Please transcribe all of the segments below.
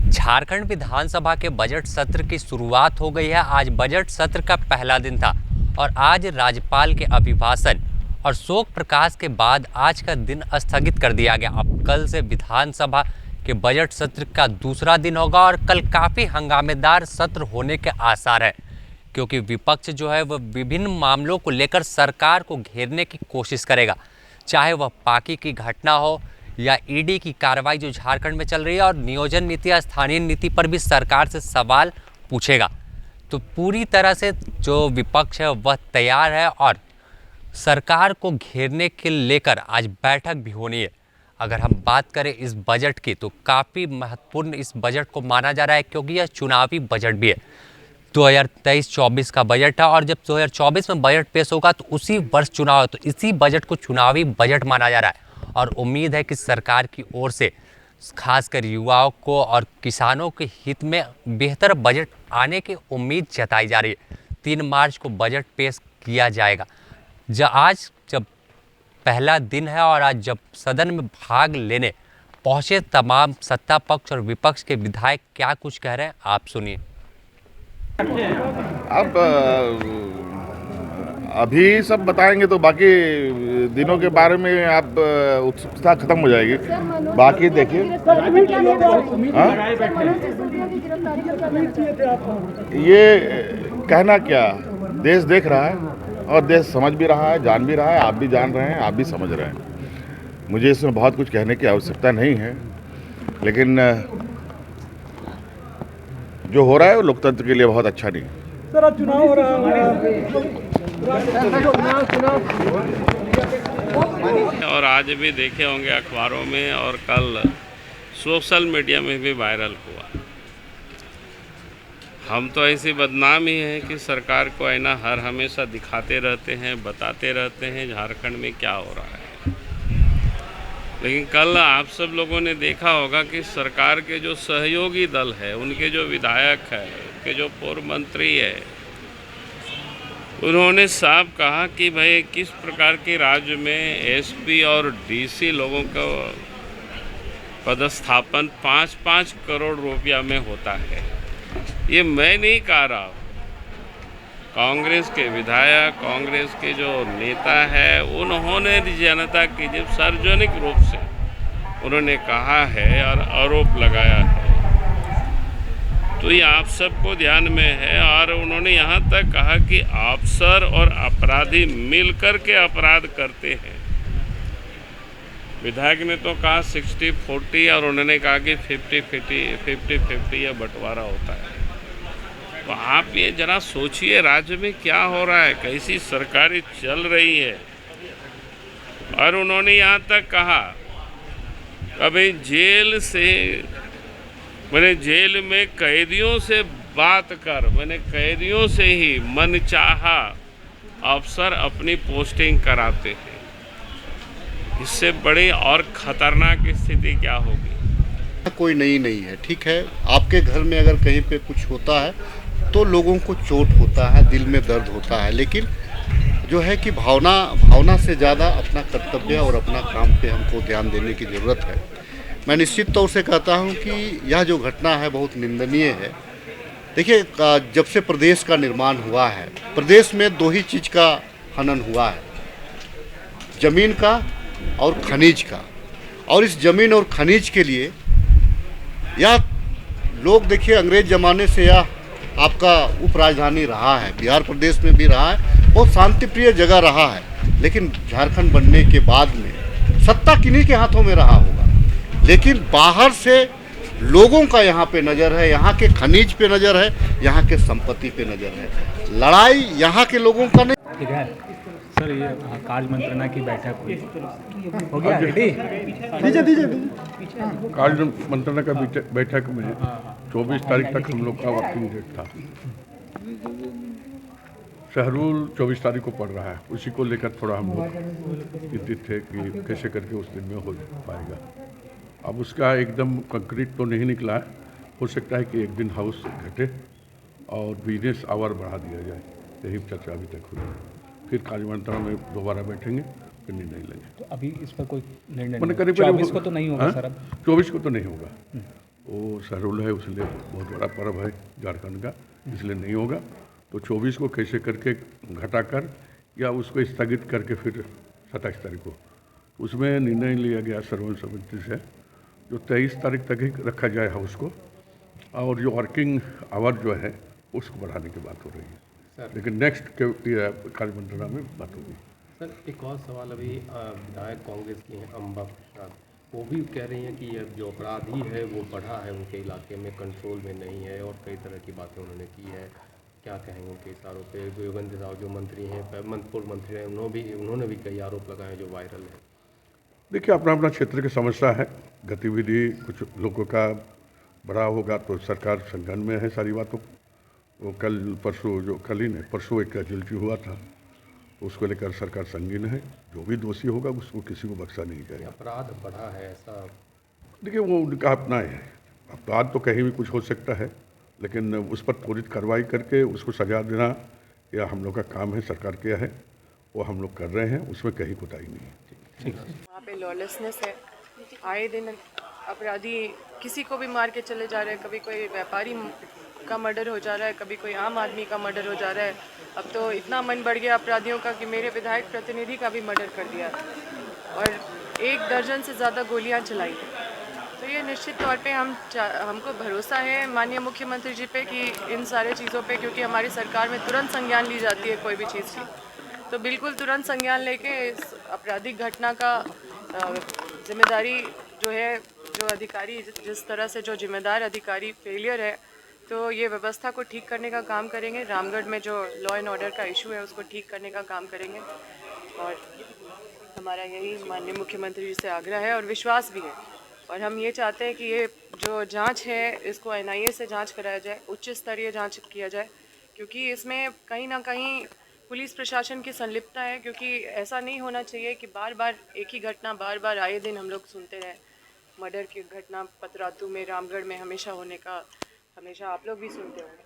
झारखंड विधानसभा के बजट सत्र की शुरुआत हो गई है। आज बजट सत्र का पहला दिन था और आज राज्यपाल के अभिभाषण और शोक प्रकाश के बाद आज का दिन स्थगित कर दिया गया। अब कल से विधानसभा के बजट सत्र का दूसरा दिन होगा और कल काफ़ी हंगामेदार सत्र होने के आसार हैं, क्योंकि विपक्ष जो है वह विभिन्न मामलों को लेकर सरकार को घेरने की कोशिश करेगा, चाहे वह पाकी की घटना हो या ईडी की कार्रवाई जो झारखंड में चल रही है, और नियोजन नीति या स्थानीय नीति पर भी सरकार से सवाल पूछेगा। तो पूरी तरह से जो विपक्ष है वह तैयार है और सरकार को घेरने के लेकर आज बैठक भी होनी है। अगर हम बात करें इस बजट की तो काफ़ी महत्वपूर्ण इस बजट को माना जा रहा है, क्योंकि यह चुनावी बजट भी है। 2023-24 का बजट है और जब 2024 में बजट पेश होगा तो उसी वर्ष चुनाव है, तो इसी बजट को चुनावी बजट माना जा रहा है। और उम्मीद है कि सरकार की ओर से खासकर युवाओं को और किसानों के हित में बेहतर बजट आने की उम्मीद जताई जा रही है। 3 मार्च को बजट पेश किया जाएगा। आज जब पहला दिन है और आज जब सदन में भाग लेने पहुंचे तमाम सत्ता पक्ष और विपक्ष के विधायक क्या कुछ कह रहे हैं, आप सुनिए। अब अभी सब बताएंगे तो बाकी दिनों के बारे में आप उत्सुकता खत्म हो जाएगी। बाकी देखिए, ये कहना क्या, देश देख रहा है और देश समझ भी रहा है, जान भी रहा है, आप भी जान रहे हैं, आप भी समझ रहे हैं। मुझे इसमें बहुत कुछ कहने की आवश्यकता नहीं है, लेकिन जो हो रहा है वो लोकतंत्र के लिए बहुत अच्छा नहीं है। सर, अब चुनाव हो रहा और आज भी देखे होंगे अखबारों में और कल सोशल मीडिया में भी वायरल हुआ। हम तो ऐसी बदनाम ही हैं कि सरकार को है ना हर हमेशा दिखाते रहते हैं, बताते रहते हैं झारखंड में क्या हो रहा है। लेकिन कल आप सब लोगों ने देखा होगा कि सरकार के जो सहयोगी दल है, उनके जो विधायक है, उनके जो पूर्व मंत्री है, उन्होंने साफ कहा कि भाई किस प्रकार के राज्य में एसपी और डीसी लोगों का पदस्थापन 5-5 करोड़ रुपया में होता है। ये मैं नहीं कह रहा हूँ, कांग्रेस के विधायक, कांग्रेस के जो नेता है, उन्होंने जनता की जब सार्वजनिक रूप से उन्होंने कहा है और आरोप लगाया है, तो ये आप सबको ध्यान में है। और उन्होंने यहाँ तक कहा कि अफसर और अपराधी मिलकर के अपराध करते हैं। विधायक ने तो कहा 60-40 और उन्होंने कहा कि 50-50 या बंटवारा होता है। तो आप ये जरा सोचिए राज्य में क्या हो रहा है, कैसी सरकारें चल रही है। और उन्होंने यहाँ तक कहा कभी जेल में कैदियों से बात कर, कैदियों से ही मनचाहा अफसर अपनी पोस्टिंग कराते हैं। इससे बड़ी और खतरनाक स्थिति क्या होगी? कोई नहीं है, ठीक है। आपके घर में अगर कहीं पे कुछ होता है तो लोगों को चोट होता है, दिल में दर्द होता है, लेकिन जो है कि भावना से ज़्यादा अपना कर्तव्य और अपना काम पे हमको ध्यान देने की ज़रूरत है। मैं निश्चित तौर से कहता हूं कि यह जो घटना है बहुत निंदनीय है। देखिए, जब से प्रदेश का निर्माण हुआ है, प्रदेश में 2 ही चीज़ का हनन हुआ है, ज़मीन का और खनिज का। और इस ज़मीन और खनिज के लिए यह लोग, देखिए, अंग्रेज ज़माने से यह आपका उप राजधानी रहा है, बिहार प्रदेश में भी रहा है, बहुत शांतिप्रिय जगह रहा है। लेकिन झारखंड बनने के बाद में सत्ता किन्हीं के हाथों में रहा होगा, लेकिन बाहर से लोगों का यहाँ पे नज़र है, यहाँ के खनिज पे नज़र है, यहाँ के संपत्ति पे नज़र है। लड़ाई यहाँ के लोगों का नहीं। ठीक है सर, ये कार्य मंत्रणा की बैठक हुई, हो गया रेडी? दीजिए कार्य मंत्रणा का बैठक में 24 तारीख तक हम लोग का वर्किंग डेट था। शहरुल 24 तारीख को पड़ रहा है, उसी को लेकर थोड़ा हम लोग चिंतित थे कि कैसे करके उस दिन में हो पाएगा। अब उसका एकदम कंक्रीट तो नहीं निकला है, हो सकता है कि एक दिन हाउस घटे और बिजनेस आवर बढ़ा दिया जाए, यही चर्चा अभी तक हुई। फिर कार्यमंत्रणा में दोबारा बैठेंगे, फिर निर्णय लेंगे। तो अभी इस पर कोई निर्णय मैंने नहीं, 24 को तो नहीं होगा सर? अब 24 को तो नहीं होगा, वो सहरुल है, उसलिए बहुत बड़ा पर्व है झारखंड का, इसलिए नहीं होगा। तो 24 को कैसे करके घटाकर या उसको स्थगित करके फिर 27 तारीख को, उसमें निर्णय लिया गया सर्वसम्मति से जो 23 तारीख तक ही रखा जाए हाउस को, और जो वर्किंग आवर जो है उसको बढ़ाने की बात हो रही है, लेकिन नेक्स्ट कार्य मंत्रणा में बात होगी। सर एक और सवाल, अभी विधायक कांग्रेस की हैं अम्बा प्रसाद, वो भी कह रही हैं कि अब जो अपराधी है वो बढ़ा है उनके इलाके में, कंट्रोल में नहीं है, और कई तरह की बातें उन्होंने की है। क्या कहेंगे उनके इस आरोप पे? योगेंद्र साहु जो मंत्री हैं, पूर्व मंत्री हैं, उन्होंने भी कई आरोप लगाए जो वायरल है। देखिए, अपना अपना क्षेत्र की समस्या है, गतिविधि कुछ लोगों का बड़ा होगा तो सरकार संज्ञान में है सारी बातों। वो परसों एक कैजुअल्टी हुआ था, उसको लेकर सरकार संगीन है। जो भी दोषी होगा उसको किसी को बख्शा नहीं जाएगा। अपराध बढ़ा है ऐसा? देखिए, वो उनका अपना है, अपराध तो कहीं भी कुछ हो सकता है, लेकिन उस पर त्वरित कार्रवाई करके उसको सजा देना या हम लोग का काम है, सरकार किया है वो हम लोग कर रहे हैं, उसमें कहीं कोताही नहीं है। वहाँ पे लॉलेसनेस है, आए दिन अपराधी किसी को भी मार के चले जा रहे हैं। कभी कोई व्यापारी का मर्डर हो जा रहा है, कभी कोई आम आदमी का मर्डर हो जा रहा है। अब तो इतना मन बढ़ गया अपराधियों का कि मेरे विधायक प्रतिनिधि का भी मर्डर कर दिया और 1 दर्जन से ज़्यादा गोलियां चलाई। तो ये निश्चित तौर पे हमको भरोसा है माननीय मुख्यमंत्री जी पे कि इन सारे चीज़ों पे, क्योंकि हमारी सरकार में तुरंत संज्ञान ली जाती है कोई भी चीज़ की, तो बिल्कुल तुरंत संज्ञान लेके इस आपराधिक घटना का जिम्मेदारी जो है, जो अधिकारी जिस तरह से जो जिम्मेदार अधिकारी फेलियर है, तो ये व्यवस्था को ठीक करने का काम करेंगे। रामगढ़ में जो लॉ एंड ऑर्डर का इशू है उसको ठीक करने का काम करेंगे, और हमारा यही माननीय मुख्यमंत्री जी से आग्रह है और विश्वास भी है। और हम ये चाहते हैं कि ये जो जांच है इसको NIA से जांच कराया जाए, उच्च स्तरीय जांच किया जाए, क्योंकि इसमें कहीं ना कहीं पुलिस प्रशासन की संलिप्तता है। क्योंकि ऐसा नहीं होना चाहिए कि बार बार एक ही घटना बार बार आए दिन हम लोग सुनते रहें। मर्डर की घटना पतरातू में, रामगढ़ में हमेशा होने का हमेशा आप लोग भी सुनते होंगे।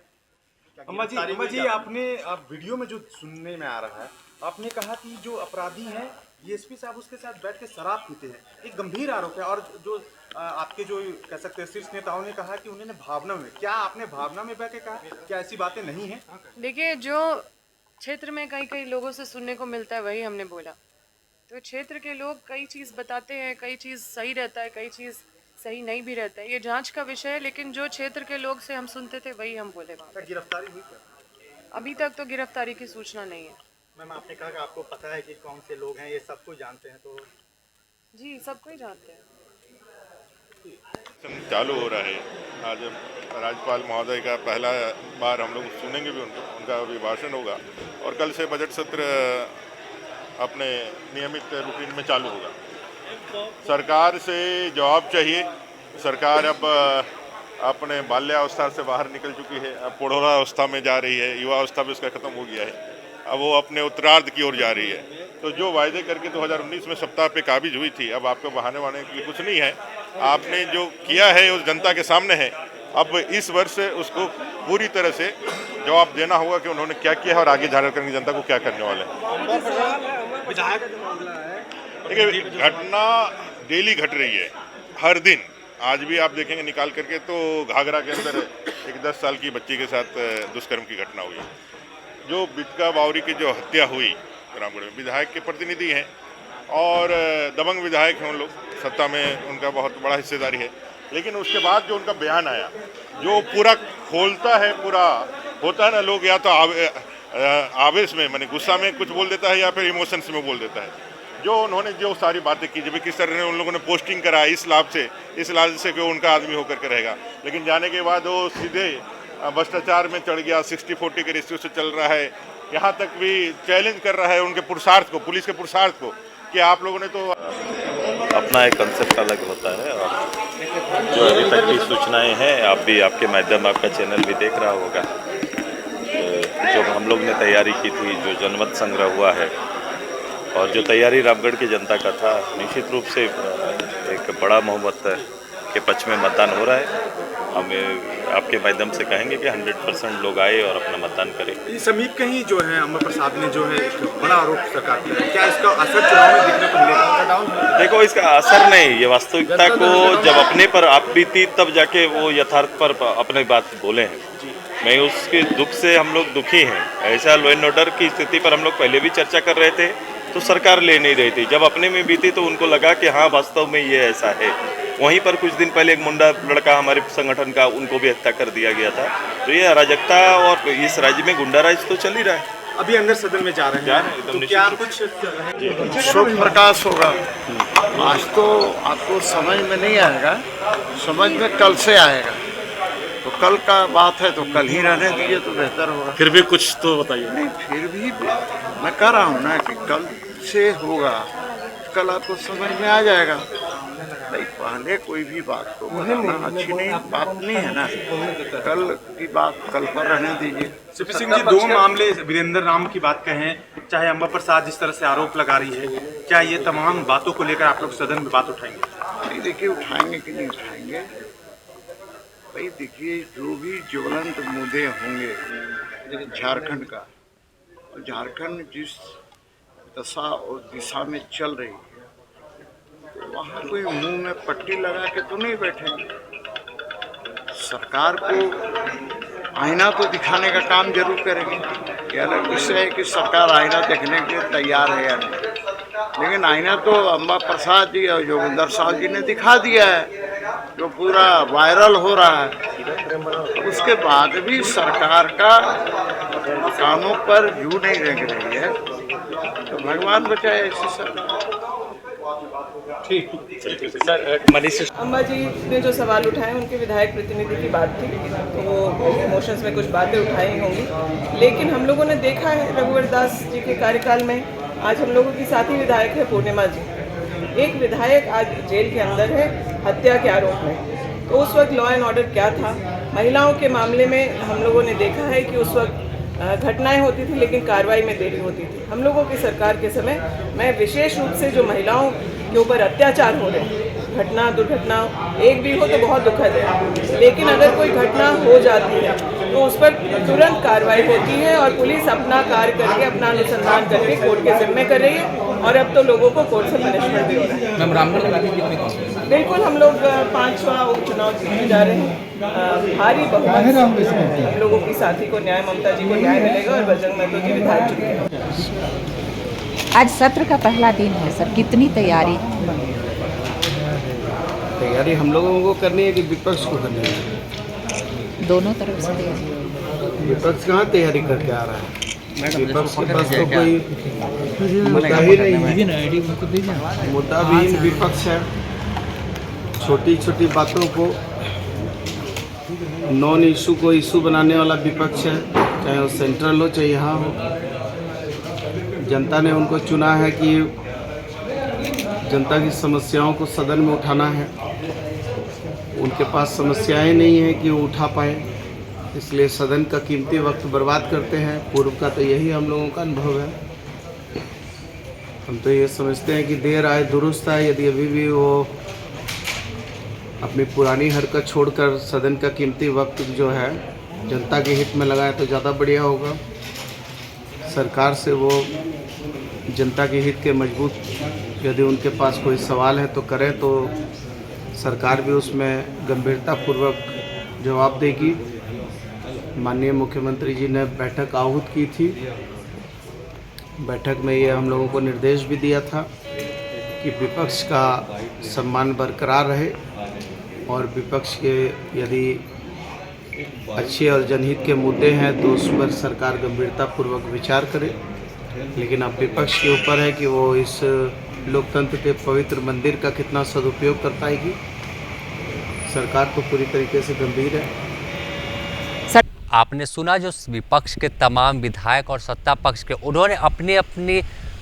अम्मा जी, आपने वीडियो में जो सुनने में आ रहा है, आपने कहा कि जो अपराधी हैं DSP साहब उसके साथ बैठ के शराब पीते हैं, एक गंभीर आरोप है। और जो आपके जो कह सकते हैं शीर्ष नेताओं ने कहा कि उन्होंने भावना में, क्या आपने भावना में बैठ के कहा? क्या ऐसी बातें नहीं हैं? देखिए, जो क्षेत्र में कई लोगों से सुनने को मिलता है वही हमने बोला। तो क्षेत्र के लोग कई चीज़ बताते हैं, कई चीज़ सही रहता है, कई चीज़ सही नहीं भी रहता है, ये जांच का विषय है। लेकिन जो क्षेत्र के लोग से हम सुनते थे वही हम बोले। वहाँ गिरफ्तारी हुई क्या? अभी तक तो गिरफ्तारी की सूचना नहीं है। मैम, आपने कहा कि आपको पता है कि कौन से लोग हैं, ये सबको जानते हैं, तो जी सबको ही जानते हैं। चालू हो रहा है। आज राज्यपाल महोदय का पहला बार हम लोग सुनेंगे भी, उनका अभिभाषण होगा, और कल से बजट सत्र अपने नियमित रूटीन में चालू होगा। सरकार से जवाब चाहिए। सरकार अब अपने बाल्यावस्था से बाहर निकल चुकी है, अब प्रौढ़ावस्था में जा रही है, युवावस्था भी उसका खत्म हो गया है, अब वो अपने उत्तरार्ध की ओर जा रही है। तो जो वायदे करके 2019 में सत्ता पे काबिज हुई थी, अब आपको बहाने वाने के लिए कुछ नहीं है। आपने जो किया है उस जनता के सामने है। अब इस वर्ष उसको पूरी तरह से जवाब देना होगा कि उन्होंने क्या किया है और आगे झारखंड की जनता को क्या करने वाले हैं। देखिए, घटना डेली घट रही है, हर दिन। आज भी आप देखेंगे निकाल करके तो घाघरा के अंदर एक 10 साल की बच्ची के साथ दुष्कर्म की घटना हुई। जो बिटका बावरी की जो हत्या हुई रामगढ़ में, विधायक के प्रतिनिधि हैं और दबंग विधायक हैं उन लोग, सत्ता में उनका बहुत बड़ा हिस्सेदारी है। लेकिन उसके बाद जो उनका बयान आया, जो पूरा खोलता है, पूरा होता है ना, लोग या तो आवेश में, माने गुस्सा में कुछ बोल देता है या फिर इमोशंस में बोल देता है। जो उन्होंने जो सारी बातें की, जब किस तरह ने उन लोगों ने पोस्टिंग करा इस लाभ से कि वो उनका आदमी होकर के रहेगा, लेकिन जाने के बाद वो सीधे भ्रष्टाचार में चढ़ गया, 60-40 के रेशियो से चल रहा है। यहाँ तक भी चैलेंज कर रहा है उनके पुरुषार्थ को, पुलिस के पुरुषार्थ को, कि आप लोगों ने तो अपना एक कंसेप्ट अलग होता है। और जो अभी तक की सूचनाएं हैं, आप भी, आपके माध्यम, आपका चैनल भी देख रहा होगा, जो हम लोग ने तैयारी की थी, जो जनमत संग्रह हुआ है और जो तैयारी रामगढ़ की जनता का था, निश्चित रूप से एक बड़ा बहुमत के पक्ष में मतदान हो रहा है। हमें आपके माध्यम से कहेंगे कि 100% लोग आए और अपना मतदान करें। ये समीप का ही जो है अम्बा प्रसाद ने जो है एक बड़ा आरोप सरकार पर है, क्या इसका असर चुनाव में दिखने को मिलेगा? देखो, इसका असर नहीं, ये वास्तविकता को जब अपने पर आप बीती तब जाके वो यथार्थ पर अपनी बात बोले हैं। मैं उसके दुख से हम लोग दुखी हैं। ऐसा लॉ एंड ऑर्डर की स्थिति पर हम लोग पहले भी चर्चा कर रहे थे तो सरकार ले नहीं रही थी। जब अपने में बीती तो उनको लगा कि हाँ वास्तव में ये ऐसा है। वहीं पर कुछ दिन पहले एक मुंडा लड़का हमारे संगठन का, उनको भी हत्या कर दिया गया था। तो ये अराजकता और इस राज्य में गुंडाराज तो चल ही रहा है। अभी अंदर सदन में जा रहे हैं तो क्या कुछ शोक प्रकाश होगा? आज तो आपको समझ में नहीं आएगा, समझ में कल से आएगा। तो कल का बात है तो कल ही रहने दीजिए तो बेहतर होगा। फिर भी कुछ तो बताइए। नहीं, फिर भी मैं कह रहा हूँ ना कि कल से होगा, कल आपको समझ में आ जाएगा। नहीं, पहले कोई भी बात को बताना अच्छी नहीं बात नहीं है ना। कल की बात कल पर रहने दीजिए। सीपी सिंह जी, दो मामले वीरेंद्र राम की बात कहें, चाहे अम्बा प्रसाद जिस तरह से आरोप लगा रही है, क्या ये तमाम बातों को लेकर आप लोग सदन में बात उठाएंगे? नहीं, देखिए उठाएंगे कि नहीं उठाएंगे भाई, देखिए जो भी ज्वलंत मुद्दे होंगे झारखंड का, और झारखंड जिस दशा और दिशा में चल रही है, तो वहाँ कोई मुंह में पट्टी लगा के तो नहीं बैठेंगे। सरकार को आईना तो दिखाने का काम जरूर करेंगे। ये अलग विषय है कि सरकार आईना देखने के लिए तैयार है या नहीं, लेकिन आईना तो अम्बा प्रसाद जी और जोगिंदर साहब जी ने दिखा दिया है, जो पूरा वायरल हो रहा है। उसके बाद भी सरकार का कानों पर जू नहीं रेंग रही है, तो भगवान बचाए ऐसे सर। ठीक सर, मनीष अम्बा जी ने जो सवाल उठाए उनके विधायक प्रतिनिधि की बात थी, तो वो इमोशंस में कुछ बातें उठाई होंगी, लेकिन हम लोगों ने देखा है रघुवर दास जी के कार्यकाल में, आज हम लोगों की साथी विधायक है पूर्णिमा जी, एक विधायक आज जेल के अंदर है हत्या के आरोप में। तो उस वक्त लॉ एंड ऑर्डर क्या था? महिलाओं के मामले में हम लोगं ने देखा है कि उस वक्त घटनाएं होती थी लेकिन कार्रवाई में देरी होती थी। हम लोगों की सरकार के समय में विशेष रूप से जो महिलाओं के ऊपर अत्याचार हो रहे हैं, घटना दुर्घटना एक भी हो तो बहुत दुखद है, लेकिन अगर कोई घटना हो जाती है तो उस पर तुरंत कार्रवाई होती है और पुलिस अपना कार्य करके अपना अनुसंधान करके कोर्ट के जिम्मे कर रही है, और अब तो लोगों को कोर्ट से पनिशमेंट भी हो रहा है। मैम, रामगढ़ बिल्कुल, हम लोग 5वां उपचुनाव जीतने जा रहे हैं, भारी बहुमत हम लोगों की साथी को न्याय, ममता जी को न्याय मिलेगा और बजरंग महतो जी विधायक चुनेंगे। आज सत्र का पहला दिन है सर, कितनी तैयारी? तैयारी हम लोगों को करनी है कि विपक्ष को करनी है? दोनों तरफ से तैयारी। विपक्ष कहाँ तैयारी करके आ रहा है? विपक्ष के पास तो कोई मुद्दा ही नहीं है, मुद्दाविहीन विपक्ष है। छोटी छोटी बातों को नॉन इशू को इशू बनाने वाला विपक्ष है, चाहे वो सेंट्रल हो चाहे यहाँ हो। जनता ने उनको चुना है कि जनता की समस्याओं को सदन में उठाना है। उनके पास समस्याएं नहीं है कि वो उठा पाए, इसलिए सदन का कीमती वक्त बर्बाद करते हैं। पूर्व का तो यही हम लोगों का अनुभव है। हम तो ये समझते हैं कि देर आए दुरुस्त आए। यदि अभी भी वो अपनी पुरानी हरकत छोड़कर सदन का कीमती वक्त जो है जनता के हित में लगाए तो ज़्यादा बढ़िया होगा। सरकार से वो जनता के हित के मजबूत, यदि उनके पास कोई सवाल है तो करें, तो सरकार भी उसमें गंभीरतापूर्वक जवाब देगी। माननीय मुख्यमंत्री जी ने बैठक आहूत की थी। बैठक में ये हम लोगों को निर्देश भी दिया था कि विपक्ष का सम्मान बरकरार रहे और विपक्ष के यदि अच्छे और जनहित के मुद्दे हैं तो उस पर सरकार गंभीरतापूर्वक विचार करे। लेकिन अब विपक्ष के ऊपर है कि वो इस लोकतंत्र के पवित्र मंदिर का कितना सदुपयोग कर पाएगी। सरकार तो पूरी तरीके से गंभीर है। आपने सुना जो विपक्ष के तमाम विधायक और सत्ता पक्ष के, उन्होंने अपनी अपनी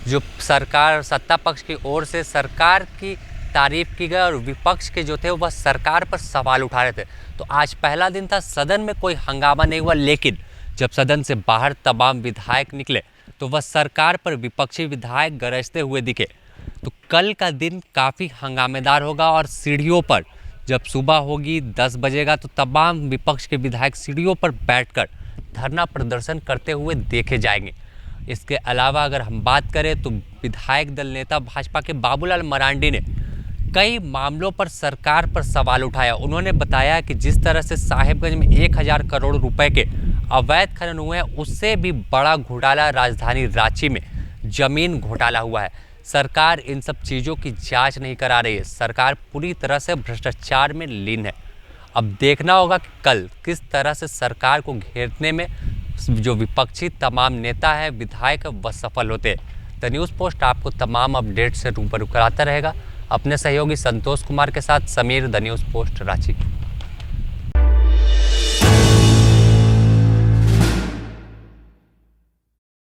जो सरकार सत्ता पक्ष की ओर से सरकार की तारीफ की गई और विपक्ष के जो थे वह सरकार पर सवाल उठा रहे थे। तो आज पहला दिन था, सदन में कोई हंगामा नहीं हुआ, लेकिन जब सदन से बाहर तमाम विधायक निकले तो वह सरकार पर विपक्षी विधायक गरजते हुए दिखे। तो कल का दिन काफ़ी हंगामेदार होगा और सीढ़ियों पर जब सुबह होगी 10 बजेगा तो तमाम विपक्ष के विधायक सीढ़ियों पर बैठकर धरना प्रदर्शन करते हुए देखे जाएंगे। इसके अलावा अगर हम बात करें तो विधायक दल नेता भाजपा के बाबूलाल मरांडी ने कई मामलों पर सरकार पर सवाल उठाया। उन्होंने बताया कि जिस तरह से साहिबगंज में 1000 करोड़ रुपए के अवैध खनन हुए हैं, उससे भी बड़ा घोटाला राजधानी रांची में जमीन घोटाला हुआ है। सरकार इन सब चीज़ों की जांच नहीं करा रही है। सरकार पूरी तरह से भ्रष्टाचार में लीन है। अब देखना होगा कि कल किस तरह से सरकार को घेरने में जो विपक्षी तमाम नेता है, विधायक, वह सफल होते हैं। द न्यूज़ पोस्ट आपको तमाम अपडेट से रूबरू कराता रहेगा। अपने सहयोगी संतोष कुमार के साथ Sameer, the news post, Ranchi.